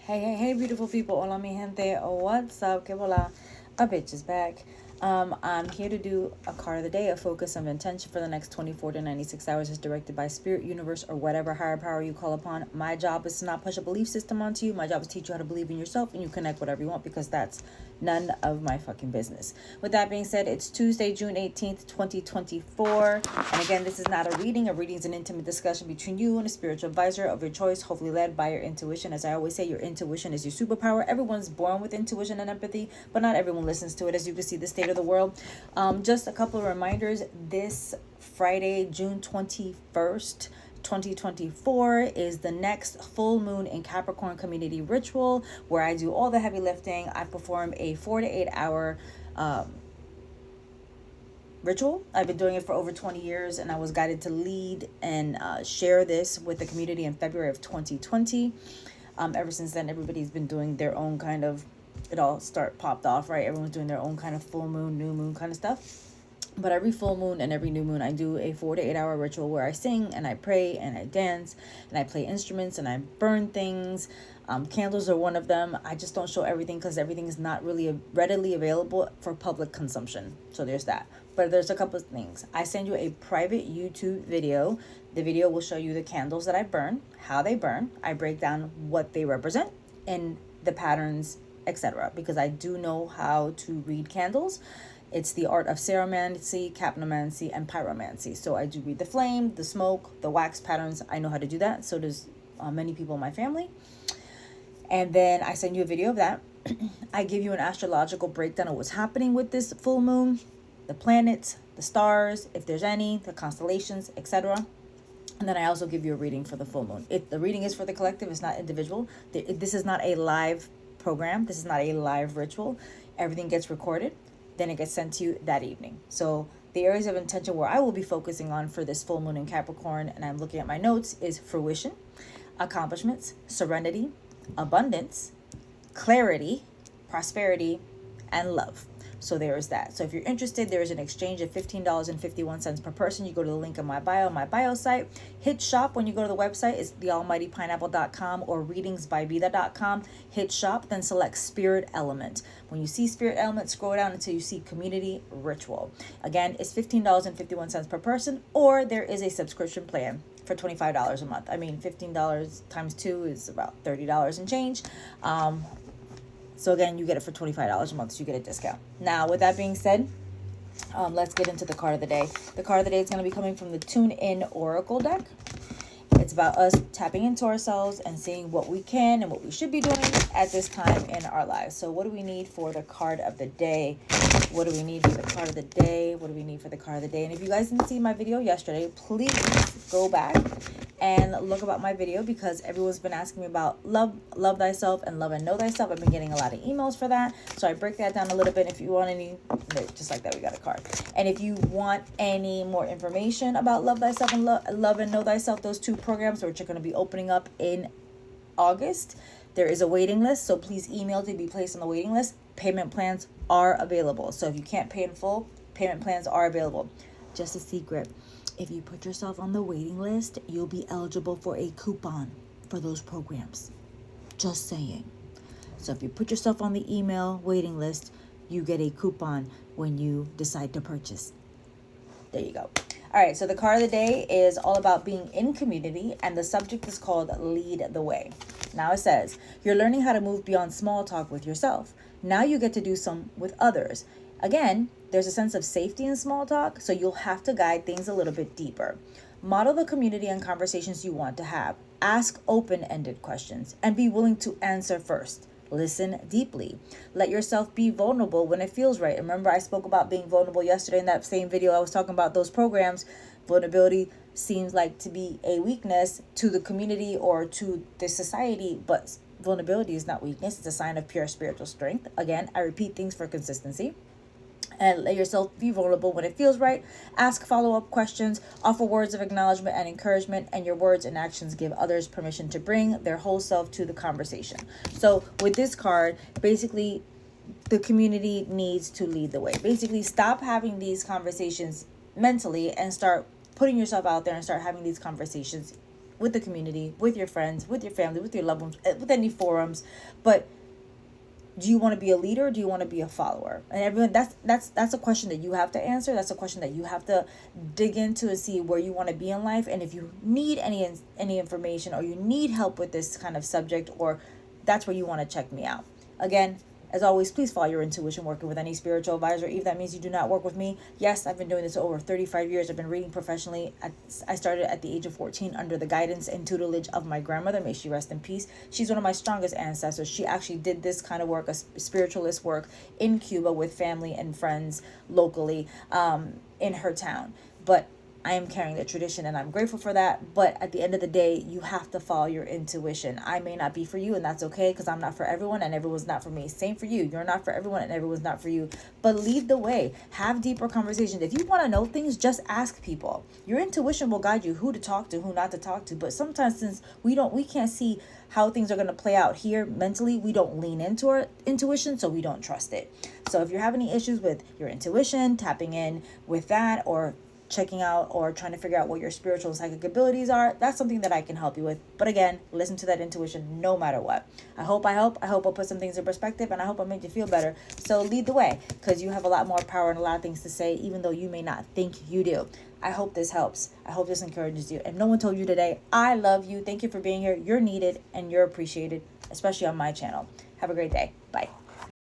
Hey, beautiful people. Hola, mi gente. What's up? Que vola? A bitch is back. I'm here to do a card of the day. A focus of intention for the next 24 to 96 hours is directed by spirit, universe, or whatever higher power you call upon. My job is to not push a belief system onto you. My job is to teach you how to believe in yourself, and you connect whatever you want, because that's none of my fucking business. With that being said, it's Tuesday, June 18th, 2024. And again, this is not a reading. A reading is an intimate discussion between you and a spiritual advisor of your choice, hopefully led by your intuition. As I always say, your intuition is your superpower. Everyone's born with intuition and empathy, but not everyone listens to it. As you can see, the state of the world. Just a couple of reminders. This Friday, June 21st, 2024 is the next full moon in Capricorn community ritual, where I do all the heavy lifting. I perform a 4 to 8 hour ritual. I've been doing it for over 20 years, and I was guided to lead and share this with the community in February of 2020. Ever since then, everybody's been doing their own kind of, it all popped off, right? Everyone's doing their own kind of full moon, new moon kind of stuff. But every full moon and every new moon, I do a 4 to 8 hour ritual where I sing and I pray and I dance and I play instruments and I burn things. Candles are one of them. I just don't show everything because everything is not really readily available for public consumption. So there's that. But there's a couple of things. I send you a private YouTube video. The video will show you the candles that I burn, how they burn. I break down what they represent and the patterns, etc. Because I do know how to read candles. It's the art of ceromancy, capnomancy, and pyromancy. So I do read the flame, the smoke, the wax patterns. I know how to do that. So does many people in my family. And then I send you a video of that. I give you an astrological breakdown of what's happening with this full moon, the planets, the stars, if there's any, the constellations, etc. And then I also give you a reading for the full moon. The reading is for the collective. It's not individual. This is not a live program. This is not a live ritual. Everything gets recorded. Then it gets sent to you that evening. So the areas of intention where I will be focusing on for this full moon in Capricorn, and I'm looking at my notes, is fruition, accomplishments, serenity, abundance, clarity, prosperity, and love. So there is that. So if you're interested, there is an exchange of $15.51 per person. You go to the link in my bio site. Hit shop when you go to the website. It's thealmightypineapple.com or readingsbybida.com. Hit shop, then select spirit element. When you see spirit element, scroll down until you see community ritual. Again, it's $15.51 per person, or there is a subscription plan for $25 a month. I mean, $15 times 2 is about $30 and change. So again, you get it for $25 a month, so you get a discount. Now, with that being said, let's get into the card of the day. The card of the day is going to be coming from the Tune In Oracle deck. It's about us tapping into ourselves and seeing what we can and what we should be doing at this time in our lives. So what do we need for the card of the day? What do we need for the card of the day? What do we need for the card of the day? And if you guys didn't see my video yesterday, please go back and look about my video, because everyone's been asking me about love thyself and love and know thyself. I've been getting a lot of emails for that, so I break that down a little bit. If you want any, just like that, we got a card. And if you want any more information about love thyself and love and know thyself, those two programs which are going to be opening up in August, there is a waiting list, so please email to be placed on the waiting list. Payment plans are available, so if you can't pay in full, payment plans are available. Just a secret: if you put yourself on the waiting list, you'll be eligible for a coupon for those programs. Just saying. So if you put yourself on the email waiting list, you get a coupon when you decide to purchase. There you go. All right, so the card of the day is all about being in community, and the subject is called Lead the Way. Now it says, you're learning how to move beyond small talk with yourself. Now you get to do some with others. Again, there's a sense of safety in small talk, so you'll have to guide things a little bit deeper. Model the community and conversations you want to have. Ask open-ended questions and be willing to answer first. Listen deeply. Let yourself be vulnerable when it feels right. Remember, I spoke about being vulnerable yesterday in that same video. I was talking about those programs. Vulnerability seems like to be a weakness to the community or to the society, but vulnerability is not weakness. It's a sign of pure spiritual strength. Again, I repeat things for consistency. And let yourself be vulnerable when it feels right. Ask follow-up questions, offer words of acknowledgement and encouragement, and your words and actions give others permission to bring their whole self to the conversation. So with this card, basically, the community needs to lead the way. Basically, stop having these conversations mentally and start putting yourself out there and start having these conversations with the community, with your friends, with your family, with your loved ones, with any forums. But do you want to be a leader or do you want to be a follower? And everyone, that's a question that you have to answer. That's a question that you have to dig into and see where you want to be in life. And if you need any information or you need help with this kind of subject, or that's where you want to check me out. Again, as always, please follow your intuition working with any spiritual advisor. Even if that means you do not work with me. Yes, I've been doing this over 35 years. I've been reading professionally. I started at the age of 14 under the guidance and tutelage of my grandmother. May she rest in peace. She's one of my strongest ancestors. She actually did this kind of work, a spiritualist work, in Cuba with family and friends locally, in her town. But I am carrying the tradition and I'm grateful for that. But at the end of the day, you have to follow your intuition. I may not be for you, and that's okay, because I'm not for everyone and everyone's not for me. Same for you. You're not for everyone and everyone's not for you. But lead the way. Have deeper conversations. If you want to know things, just ask people. Your intuition will guide you who to talk to, who not to talk to. But sometimes, since we can't see how things are going to play out here mentally, we don't lean into our intuition, so we don't trust it. So if you're having any issues with your intuition, tapping in with that, or checking out or trying to figure out what your spiritual and psychic abilities are, that's something that I can help you with. But again, listen to that intuition no matter what. I hope I'll put some things in perspective, and I hope I made you feel better. So lead the way, because you have a lot more power and a lot of things to say, even though you may not think you do. I hope this helps. I hope this encourages you. If no one told you today, I love you. Thank you for being here. You're needed and you're appreciated, especially on my channel. Have a great day. Bye.